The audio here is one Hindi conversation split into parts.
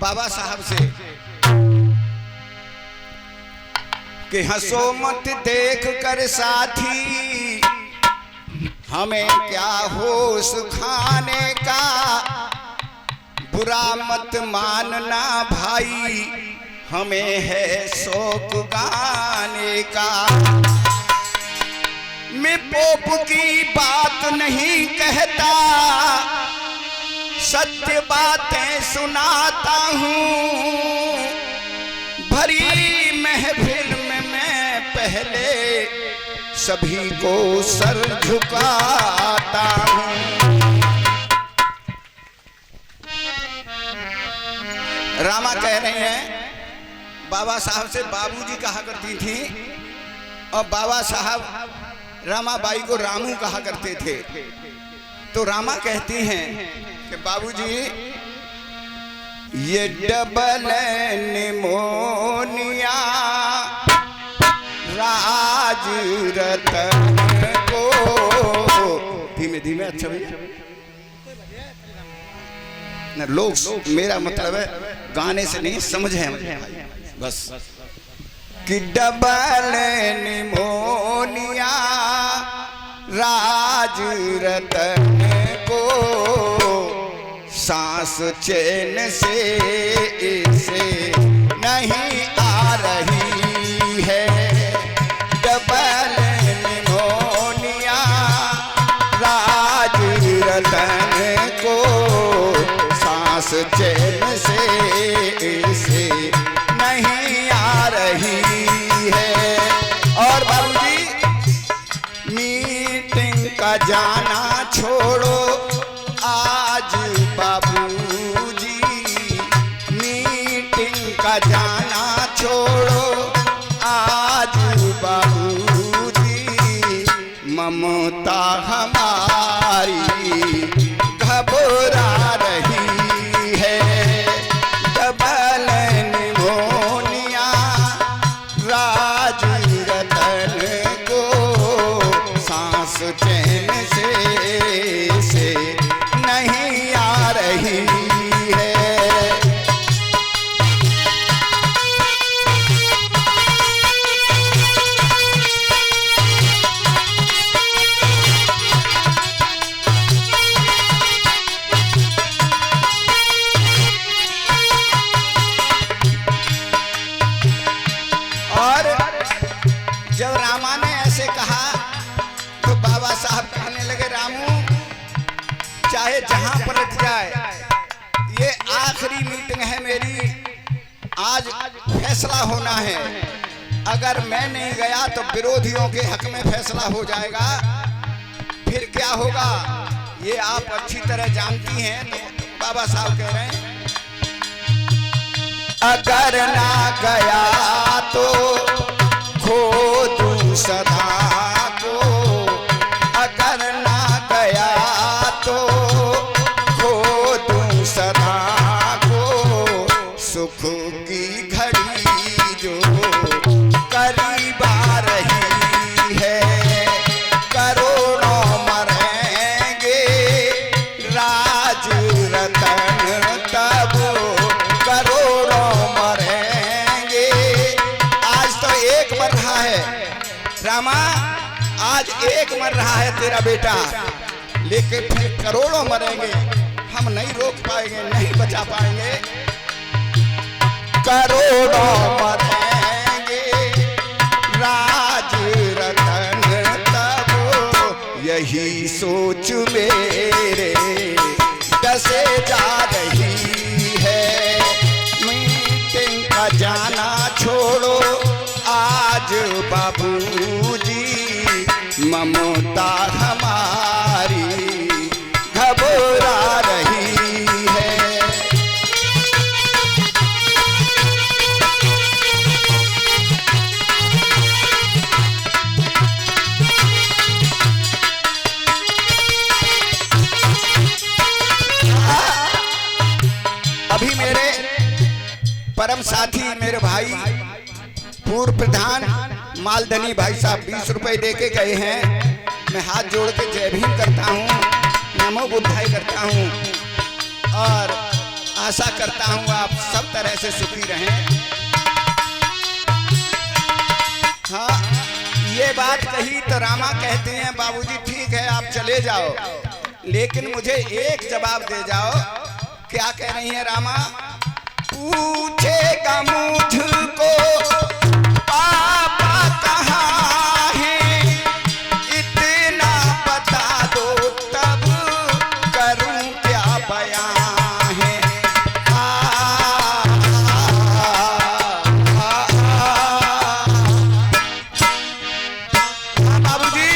बाबा साहब से कि हंसो मत देख कर साथी, हमें क्या होश खाने का, बुरा मत मानना भाई, हमें है शौक गाने का। मैं पोप की बात नहीं कहता, सत्य बातें सुनाता हूँ। भरी महफिल में मैं पहले सभी को सर झुकाता हूँ। रामा कह रहे हैं बाबा साहब से बाबूजी कहा करती थी, और बाबा साहब रामाबाई को रामू कहा करते थे। तो रामा कहती हैं कि बाबूजी ये डबल निमोनिया राज रतन को, धीमे धीमे, अच्छा भैया लोग, मेरा मतलब है गाने से नहीं समझे बस, कि डबल निमोनिया राज रतन को, सांस चैन से इसे नहीं आ रही है। डबल निमोनिया राज रतन को, सांस चैन से इसे नहीं आ रही है। और बाबूजी मीटिंग का जाना छोड़ो आज बाबूजी, मीटिंग का जाना छोड़ो आज बाबूजी, ममता हमारी घबरा रही है। डबल निमोनिया राज रतन को, सांस चैन से नहीं आ रही है। और जब रामा ने ऐसे कहा तो बाबा साहब कहने लगे, रामू चाहे जहां पलट जाए, ये आखिरी मीटिंग है मेरी, आज फैसला होना है। अगर मैं नहीं गया तो विरोधियों के हक में फैसला हो जाएगा, फिर क्या होगा ये आप अच्छी तरह जानती हैं। तो बाबा साहब कह रहे हैं, अगर ना गया तो खो दूं सदा को, अगर ना गया तो खो दूं सदा को, सुख की घड़ी जो करीब आ रही है। करोड़ों मरेंगे राज रतन तब, करोड़ों मरेंगे। आज तो एक मर रहा है रामा, आज एक मर रहा है तेरा बेटा, लेकिन फिर करोड़ों मरेंगे, हम नहीं रोक पाएंगे, नहीं बचा पाएंगे। करोड़ों मरेंगे राज रतन तब, यही सोच मेरे डसे जा रही है। मीटिंग का जाना छोड़ो आज बाबूजी, ममता हमारी घबरा रही है। अभी मेरे परम साथी, मेरे भाई, पूर्व प्रधान मालधनी भाई साहब 20 रुपए दे के गए हैं। मैं हाथ जोड़ के जय भीम करता हूँ, नमो बुद्धाय करता हूँ। और आशा करता हूँ आप सब तरह से सुखी रहें। हाँ, ये बात कही तो रामा कहते हैं बाबूजी ठीक है आप चले जाओ, लेकिन मुझे एक जवाब दे जाओ। क्या कह रही है रामा? पूछेगा मुझको पापा कहाँ है, इतना बता दो तब करूं क्या बयां है। बाबूजी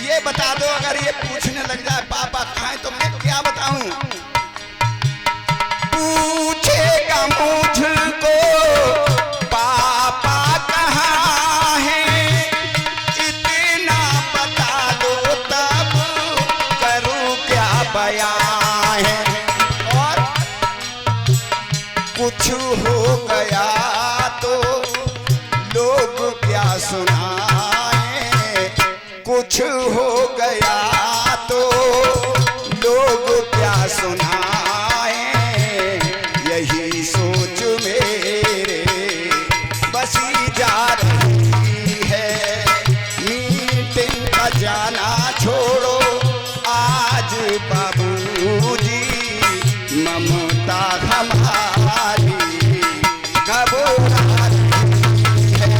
ये बता दो, अगर ये पूछने लग जाए पापा कहाँ है तो मैं क्या बताऊं? पूछेगा मुझको पापा कहाँ है, इतना बता दो तब करूं क्या बयां है। और कुछ हो गया तो लोग क्या सुनाएं, कुछ हो गया तो लोग क्या सुनाएं, यही सोच मेरे बसी जा रही है। मीटिंग का जाना छोड़ो आज बाबूजी, ममता हमारी घबरा रही है।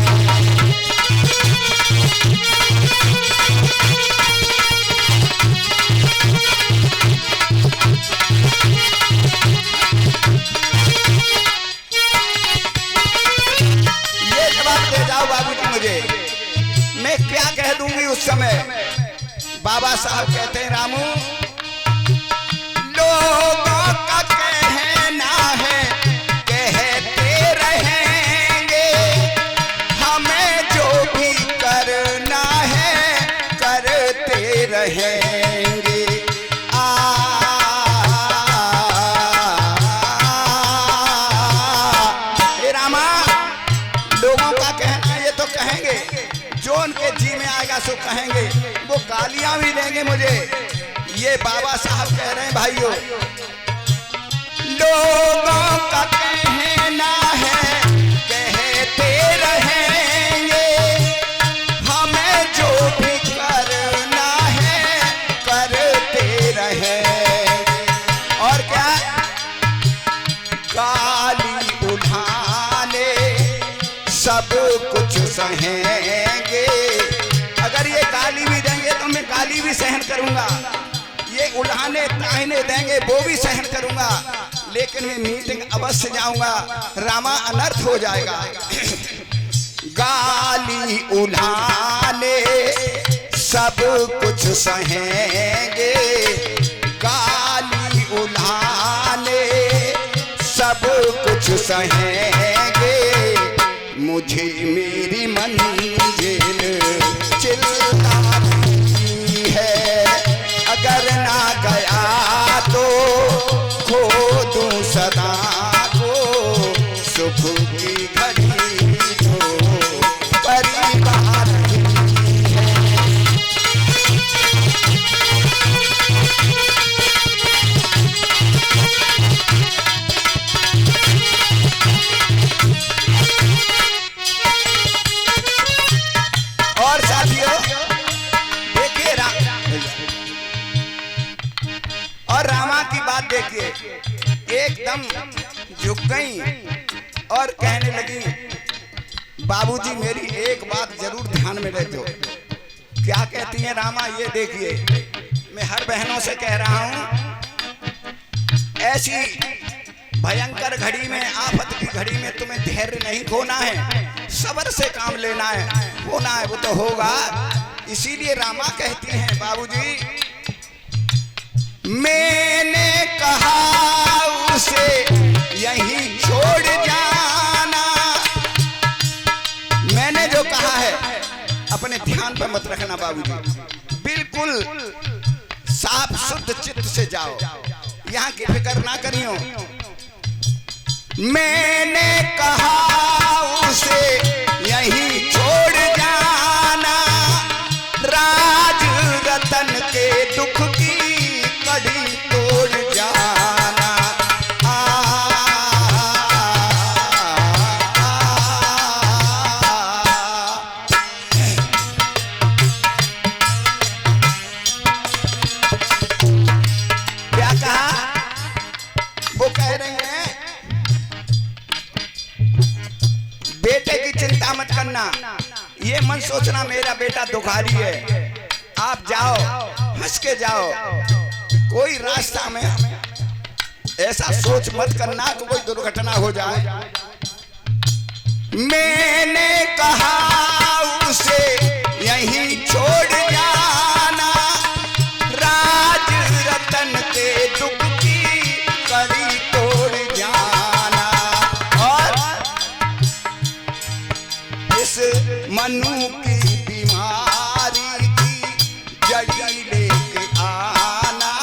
बाबूजी मुझे, मैं क्या कह दूंगी उस समय? बाबा साहब कहते हैं रामू, लोगों का कहना है कहते रहेंगे, हमें जो भी करना है करते रहेंगे। लोगों का कहना ये तो कहेंगे, जो उनके जी में आएगा सो कहेंगे, वो गालियां भी देंगे मुझे। ये बाबा साहब कह रहे हैं भाइयों, लोगों का कहना है कहते रहेंगे, हमें जो भी करना है करते रहेंगे। और क्या? गाली उठाने सब कुछ सहेंगे, अगर ये गाली भी देंगे तो मैं गाली भी सहन करूंगा, ये उल्हाने ताहने देंगे वो भी सहन करूंगा, लेकिन मैं मीटिंग अवश्य जाऊंगा, रामा अनर्थ हो जाएगा। गाली उल्हाने सब कुछ सहेंगे, गाली उल्हाने सब कुछ सहेंगे, मुझे मेरी मंजिल चिल्ला रही है। अगर ना गया तो खो दूं सदा को, सुख की घड़ी जो परिवार की है। और साथियों देखिए और रामा की बात देखिए, एकदम झुक गई और कहने लगी, बाबूजी मेरी एक बात जरूर ध्यान में रखो। क्या कहती हैं रामा? ये देखिए, मैं हर बहनों से कह रहा हूं, ऐसी भयंकर घड़ी में, आफत की घड़ी में तुम्हें धैर्य नहीं खोना है, सब्र से काम लेना है, होना है वो तो होगा। इसीलिए रामा कहती हैं, बाबूजी मैंने कहा उसे यहीं छोड़ जाना, मैंने जो कहा है अपने ध्यान पर मत रखना बाबूजी, बिल्कुल साफ शुद्ध चित्त से जाओ, यहाँ की फिक्र ना करियो। मैंने कहा उसे यहीं छोड़ जाना, राज रतन के दुख की कड़ी तोड़ जाना। करना, ये मन सोचना मेरा बेटा दुखारी है। आप जाओ, हंस के जाओ। कोई रास्ता में ऐसा सोच मत करना कि कोई दुर्घटना हो जाए। मैंने कहा उसे यहीं छोड़ जाना, राज रतन के दुख की कड़ी तोड़ जाना। और इस मनु की बीमारी की जड़ी लेके आना,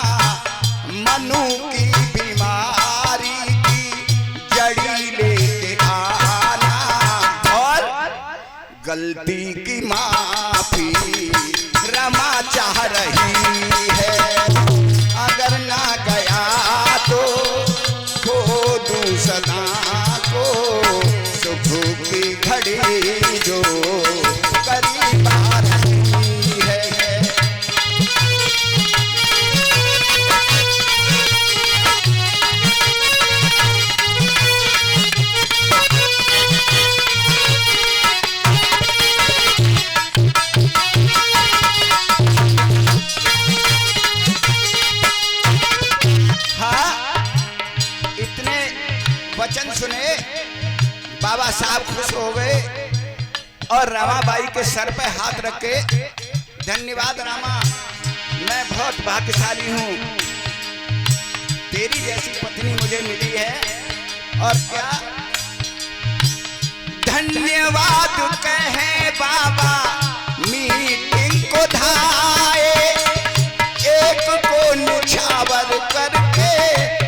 मनु की बीमारी की जड़ी लेके आना। और गलती की माफी रमा चाह रही है, अगर ना गया तो खो दूं सदा को, सुख की घड़ी जो करीब आ रही है। वचन सुने बाबा साहब खुश हो गए और रमाबाई के सर पे हाथ रख के, धन्यवाद रामा, मैं बहुत भाग्यशाली हूँ, तेरी जैसी पत्नी मुझे मिली है। और क्या धन्यवाद कहे बाबा मीटिंग को धाए, एक को निछावर करके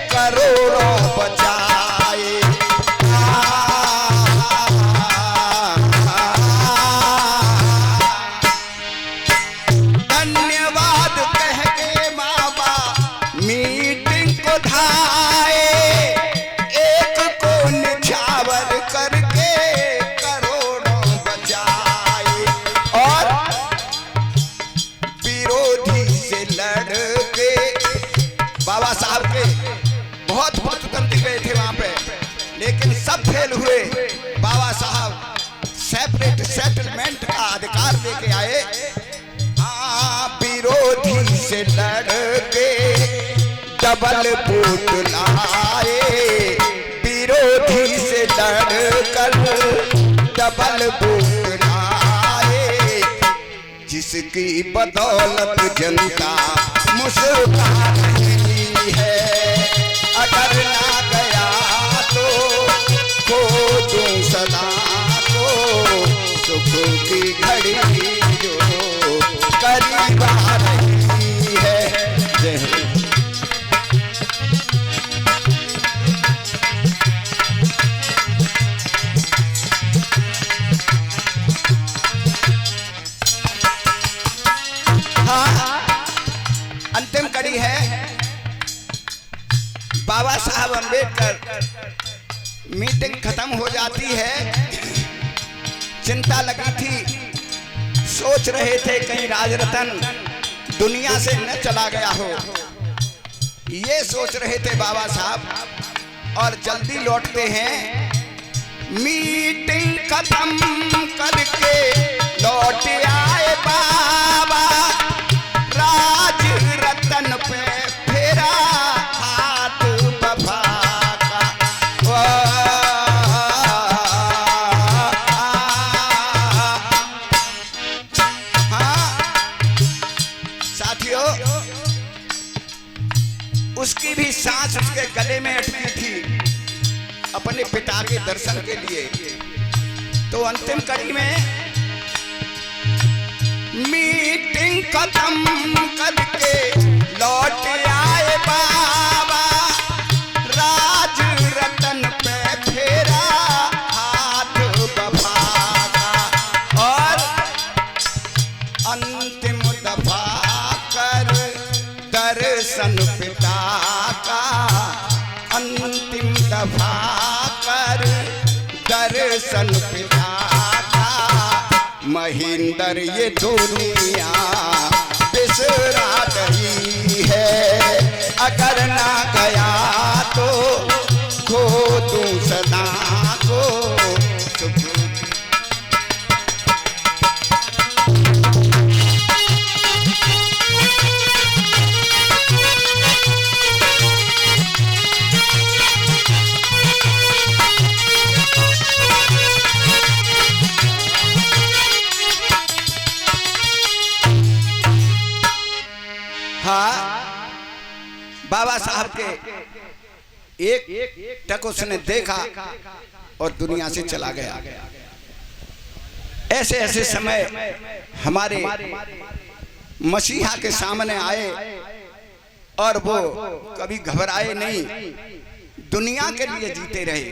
करोड़ों बचाए। धन्यवाद कह के बाबा मीटिंग को धाए, एक को निछावर करके करोड़ों बचाए। और विरोधी से लड़ के बाबा साहब के बहुत तंत्र गए थे वहां पे, लेकिन सब फेल हुए। बाबा साहब सेपरेट सेटलमेंट का अधिकार लेके आए। विरोधी से लड़ के डबल बूथ लाए, विरोधी से लड़ कर डबल बूथ लाए, जिसकी बदौलत जनता मुस्कुरा रही है। अगर ना गया तो खो दूं सदा को, सुख की घड़ी जो करीब आ रही है। जय हो। हाँ, अंतिम कड़ी है। बाबा साहब अम्बेडकर मीटिंग खत्म हो जाती है, चिंता लगी थी, सोच रहे थे कहीं राजरतन दुनिया से न चला गया हो, ये सोच रहे थे बाबा साहब। और जल्दी लौटते हैं, मीटिंग खत्म करके लौट आए बाबा, राज रतन पे फेरा हाथ बफा का। हाँ साथियों, उसकी भी सांस उसके गले में अटकी थी अपने पिता के दर्शन के लिए। तो अंतिम कड़ी में मीटिंग खत्म करके लौट आए बाबा, राज रतन पे फेरा हाथ बफा का। और अंतिम दफा कर दर्शन पिता का, अंतिम दफा कर दर्शन पिता का। महेंद्र ये दुनिया बिसरा रही है, अगर ना गया तो खो दूं सदा को। के एक टक उसने देखा और दुनिया से चला गया। ऐसे ऐसे समय हमारे मसीहा के सामने आए और वो कभी घबराए नहीं, दुनिया के लिए जीते रहे।